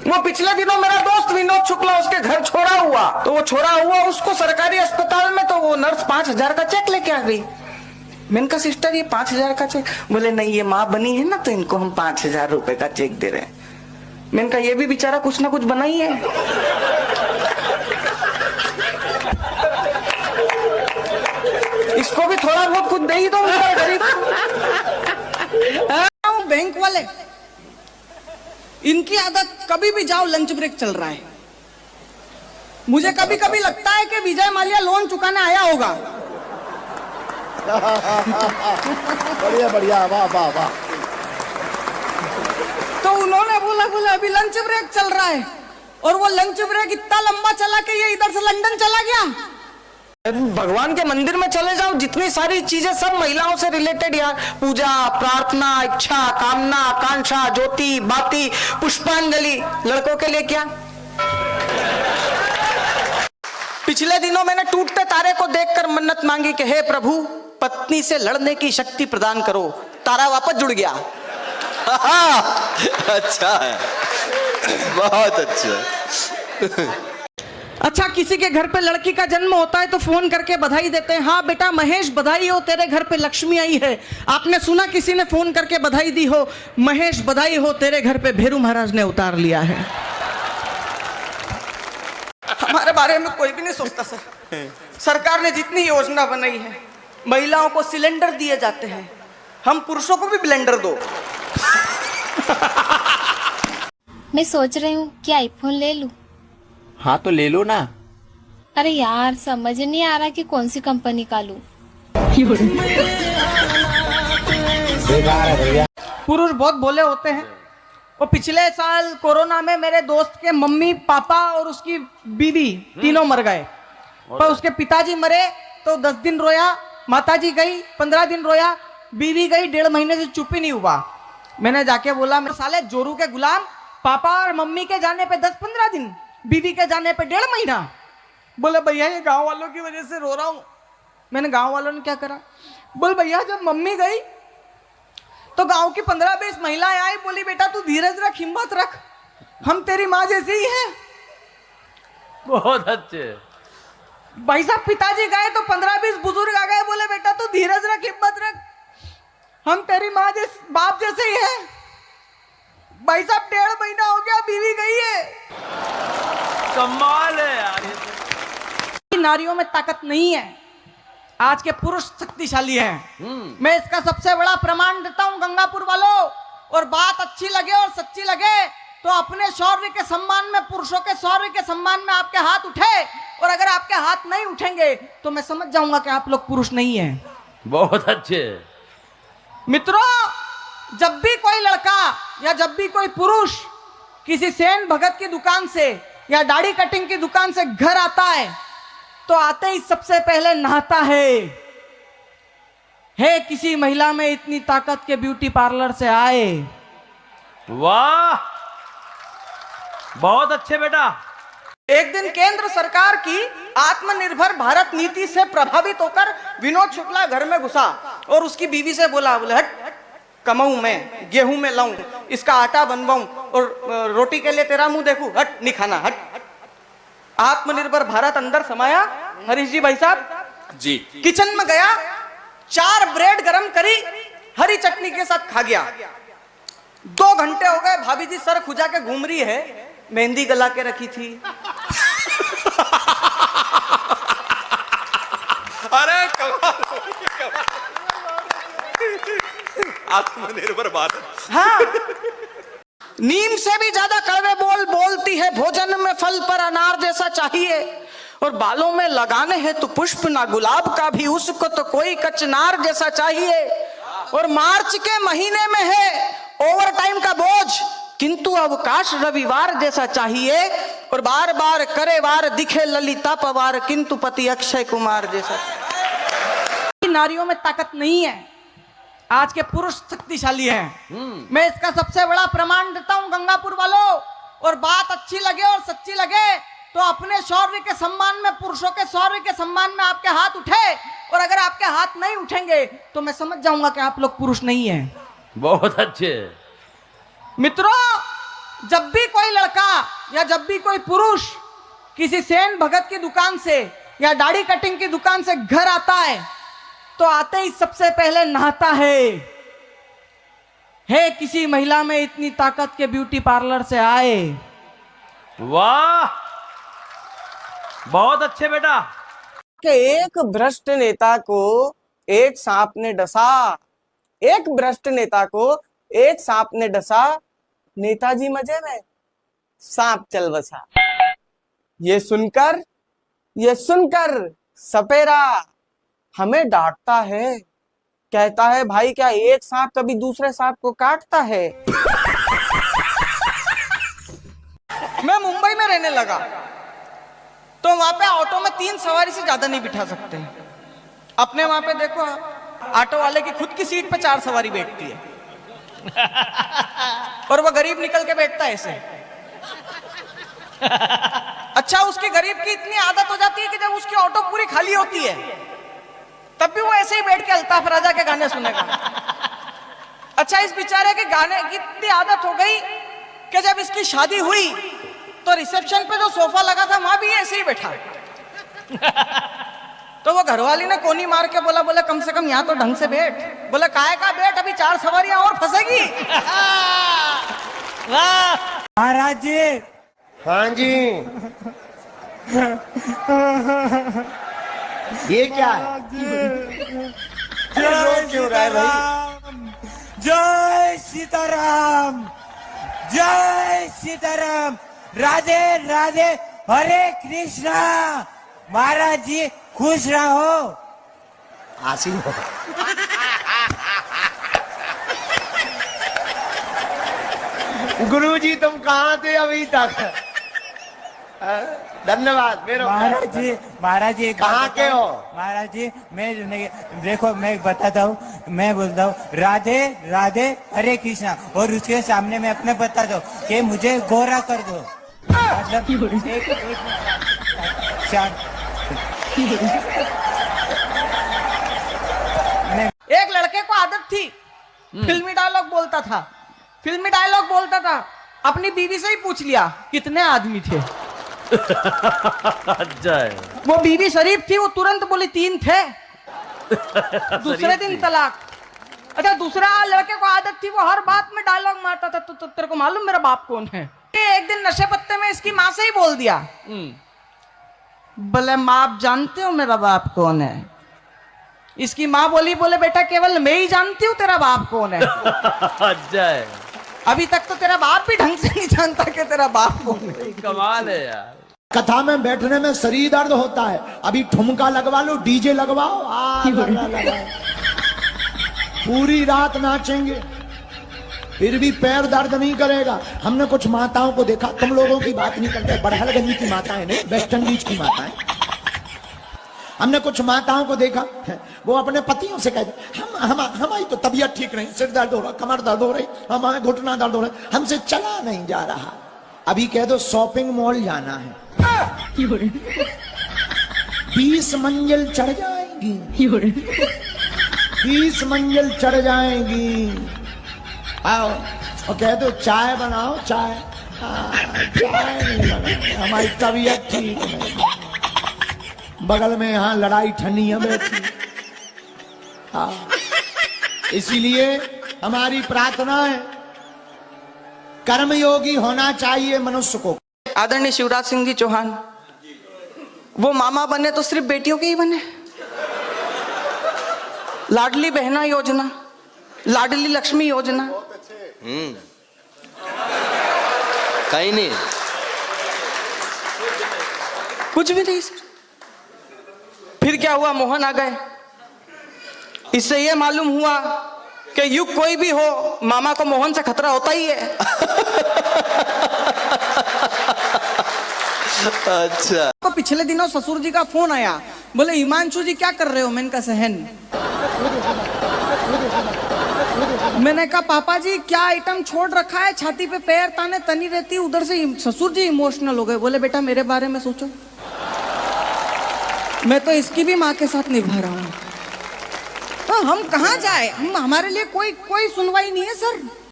वो पिछले दिनों मेरा दोस्त विनोद शुक्ला उसके घर छोड़ा हुआ, तो वो छोड़ा हुआ उसको सरकारी अस्पताल में, तो वो नर्स 5,000 का चेक लेके आ गई। मैंने कहा सिस्टर ये 5,000 का चेक? बोले नहीं, ये माँ बनी है ना तो इनको हम 5,000 रुपए का चेक दे रहे हैं। मैंने कहा ये भी बेचारा कुछ ना कुछ बना ही है। इसको भी थोड़ा बहुत कुछ दे ही दो गरीब। बैंक वाले, इनकी आदत, कभी भी जाओ लंच ब्रेक चल रहा है। मुझे कभी कभी लगता है कि विजय माल्या लोन चुकाने आया होगा। बढ़िया बढ़िया, वाह वाह वाह। तो उन्होंने बोला अभी लंच ब्रेक चल रहा है, और वो लंच ब्रेक इतना लंबा चला कि ये इधर से लंदन चला गया। भगवान के मंदिर में चले जाओ, जितनी सारी चीजें सब महिलाओं से रिलेटेड यार, पूजा, प्रार्थना, इच्छा, कामना, आकांक्षा, ज्योति, बाती, पुष्पांजलि। लड़कों के लिए क्या? पिछले दिनों मैंने टूटते तारे को देखकर मन्नत मांगी कि हे प्रभु पत्नी से लड़ने की शक्ति प्रदान करो। तारा वापस जुड़ गया। अच्छा है, बहुत अच्छा। अच्छा, किसी के घर पे लड़की का जन्म होता है तो फोन करके बधाई देते हैं। हाँ बेटा महेश बधाई हो, तेरे घर पे लक्ष्मी आई है। आपने सुना किसी ने फोन करके बधाई दी हो, महेश बधाई हो, तेरे घर पे भेरू महाराज ने उतार लिया है। हमारे बारे में कोई भी नहीं सोचता सर। सरकार ने जितनी योजना बनाई है, महिलाओं को सिलेंडर दिए जाते हैं, हम पुरुषों को भी ब्लेंडर दो। मैं सोच रही हूँ कि आईफोन ले लूं। हाँ तो ले लो ना। अरे यार समझ नहीं आ रहा कि कौन सी कंपनी का लूं। पुरुष बहुत भोले होते हैं। वो पिछले साल कोरोना में मेरे दोस्त के मम्मी पापा और उसकी बीवी तीनों मर गए। पर उसके पिताजी मरे तो 10 दिन रोया, माताजी गई 15 दिन रोया, बीवी गई 1.5 महीने से चुप ही नहीं हुआ। मैंने जाके बोला मेरे साले जोरू के गुलाम, पापा और मम्मी के जाने पे 10-15 दिन, बीवी के जाने पे 1.5 महीना। बोले भैया ये गांव वालों की वजह से रो रहा हूं। मैंने गांव वालों ने क्या करा? बोल भैया जब मम्मी गई तो गांव की 15-20 महिलाएं आई, बोली बेटा तू धीरज रख, हिम्मत रख, हम तेरी माँ जैसे ही हैं। बहुत अच्छे। भाई साहब पिताजी गए तो 15-20 बुजुर्ग आ गए, बोले बेटा तू धीरज रख, हिम्मत रख, हम तेरी माँ जैसे बाप जैसे ही हैं। भाई साहब 1.5 महीना हो गया, बीवी गई है। कमाल है यार। नारियों में ताकत नहीं है, आज के पुरुष शक्तिशाली हैं। मैं इसका सबसे बड़ा प्रमाण देता हूं गंगापुर वालों। और बात अच्छी लगे और सच्ची लगे तो अपने शौर्य के सम्मान में, पुरुषों के शौर्य के सम्मान में आपके हाथ उठे, और अगर आपके हाथ नहीं उठेंगे तो मैं समझ जाऊंगा कि आप लोग पुरुष नहीं हैं। बहुत अच्छे। मित्रों, जब भी कोई लड़का या जब भी कोई पुरुष किसी सेन भगत की दुकान से या दाढ़ी कटिंग की दुकान से घर आता है तो आते ही सबसे पहले नहाता है किसी महिला में इतनी ताकत के ब्यूटी पार्लर से आए। वाह, बहुत अच्छे बेटा। एक दिन केंद्र सरकार की आत्मनिर्भर भारत नीति से प्रभावित होकर विनोद शुक्ला घर में घुसा और उसकी बीवी से बोले हट कमाऊं मैं, गेहूं में लाऊं, इसका आटा बनवाऊं और रोटी के लिए तेरा मुंह देखूं, हट नहीं खाना, हट। आत्मनिर्भर भारत अंदर समाया। हरीश जी भाई साहब जी किचन में गया, 4 ब्रेड गरम करी, हरी चटनी के साथ खा गया। 2 घंटे हो गए, भाभी जी सर खुजा के घूम रही है, मेहंदी गला के रखी थी। अरे कमाल, आत्मनिर्भर भारत। हाँ, नीम से भी ज्यादा कड़वे बोल बोलती है, भोजन में फल पर अनार जैसा चाहिए, और बालों में लगाने हैं तो पुष्प ना गुलाब का भी, उसको तो कोई कचनार जैसा चाहिए। और मार्च के महीने में है ओवर टाइम का बोझ, किंतु अवकाश रविवार जैसा चाहिए, और बार बार करे वार दिखे ललिता पवार, किंतु पति अक्षय कुमार जैसा। नारियों में ताकत नहीं है, आज के पुरुष शक्तिशाली हैं। मैं इसका सबसे बड़ा प्रमाण देता हूं गंगापुर वालों। और बात अच्छी लगे और सच्ची लगे तो अपने शौर्य के सम्मान में, पुरुषों के शौर्य के सम्मान में आपके हाथ उठे, और अगर आपके हाथ नहीं उठेंगे तो मैं समझ जाऊंगा कि आप लोग पुरुष नहीं हैं। बहुत अच्छे। मित्रों, जब भी कोई लड़का या जब भी कोई पुरुष किसी सेन भगत की दुकान से या दाढ़ी कटिंग की दुकान से घर आता है तो आते ही सबसे पहले नहाता है किसी महिला में इतनी ताकत के ब्यूटी पार्लर से आए। वाह, बहुत अच्छे बेटा। कि एक भ्रष्ट नेता को एक सांप ने डसा, एक भ्रष्ट नेता को एक सांप ने डसा, नेताजी मजे में, सांप चल बसा। ये सुनकर सपेरा हमें डांटता है, कहता है भाई क्या एक सांप कभी दूसरे सांप को काटता है। मैं मुंबई में रहने लगा तो वहां पे ऑटो में 3 सवारी से ज्यादा नहीं बिठा सकते। अपने वहां पे देखो, ऑटो वाले की खुद की सीट पे 4 सवारी बैठती है और वो गरीब निकल के बैठता है ऐसे। अच्छा, उसकी गरीब की इतनी आदत हो जाती है कि जब उसकी ऑटो पूरी खाली होती है तब भी वो ऐसे ही बैठ के अल्ताफ राजा के गाने सुनेगा। अच्छा, इस बेचारे के गाने की इतनी आदत हो गई कि जब इसकी शादी हुई तो रिसेप्शन पे जो सोफा लगा था वहां भी ऐसे ही बैठा। तो वो घरवाली ने कोनी मार के बोला कम से कम यहाँ तो ढंग से बैठ। बोले काहे का बैठ, अभी 4 सवारियां और फंसेगी। महाराज जी। हाँ जी। ये क्या है? क्यों रहा है भाई? जय सीताराम, जय सीताराम, राधे राधे, हरे कृष्णा। महाराज जी खुश रहो। आसीन हो। गुरुजी तुम कहाँ थे अभी तक? धन्यवाद। महाराज जी कहाँ के हो? महाराज जी मैं देखो, मैं बताता हूँ, मैं बोलता हूँ राधे राधे हरे कृष्णा, और उसके सामने मैं अपने बताता हूँ कि मुझे गोरा कर दो। मतलब एक लड़के को आदत थी, फिल्मी डायलॉग बोलता था। अपनी बीवी से ही पूछ लिया कितने आदमी थे। अच्छा है। वो बीवी शरीफ थी, वो तुरंत बोली 3 थे। दूसरे दिन तलाक। अच्छा, दूसरा लड़के को आदत थी, वो हर बात में डायलॉग मारता था, तो तेरे को मालूम मेरा बाप कौन है? एक दिन नशे पत्ते में इसकी माँ से ही बोल दिया, बोले माँ आप जानते हो मेरा बाप कौन है? इसकी माँ बोले बेटा केवल मैं ही जानती हूँ तेरा बाप कौन है। अच्छा है। अभी तक तो तेरा बाप भी ढंग से नहीं जानता कि तेरा बाप कौन है। कमाल है यार। कथा में बैठने में शरीर दर्द होता है, अभी ठुमका लगवा लो, डीजे लगवाओ, लगाओ। पूरी रात नाचेंगे फिर भी पैर दर्द नहीं करेगा। हमने कुछ माताओं को देखा, तुम लोगों की बात नहीं करते, बड़हलगंज की माताएं नहीं, वेस्ट इंडीज की माताएं। हमने कुछ माताओं को देखा, वो अपने पतियों से कहते हमारी तो तबीयत ठीक नहीं, सिर दर्द हो रहा, कमर दर्द हो रही, हमारे घुटना दर्द हो रहा, हमसे चला नहीं जा रहा। अभी कह दो शॉपिंग मॉल जाना है, 20 मंजिल चढ़ जाएंगी, 20 मंजिल चढ़ जाएंगी। आओ और कह दो चाय बनाओ, चाय नहीं बनाओ, हमारी तबीयत ठीक नहीं। बगल में यहाँ लड़ाई ठन्नी है बैठी। इसीलिए हमारी प्रार्थना है, कर्मयोगी होना चाहिए मनुष्य को। आदरणीय शिवराज सिंह जी चौहान, वो मामा बने तो सिर्फ बेटियों के ही बने। लाडली बहना योजना, लाडली लक्ष्मी योजना, कहीं नहीं, कुछ भी नहीं सर। फिर क्या हुआ, मोहन आ गए। इससे यह मालूम हुआ कि युग कोई भी हो, मामा को मोहन से खतरा होता ही है। अच्छा। तो पिछले दिनों ससुर जी का फोन आया, बोले हिमांशु जी क्या कर रहे हो? मैंने कहा सहन। मैंने कहा पापा जी क्या आइटम छोड़ रखा है, छाती पे पैर ताने तनी रहती। उधर से ससुर जी इमोशनल हो गए, बोले बेटा मेरे बारे में सोचो, मैं तो इसकी भी माँ के साथ निभा रहा हूँ। तो हम कहाँ जाए, हमारे लिए कोई सुनवाई नहीं है सर।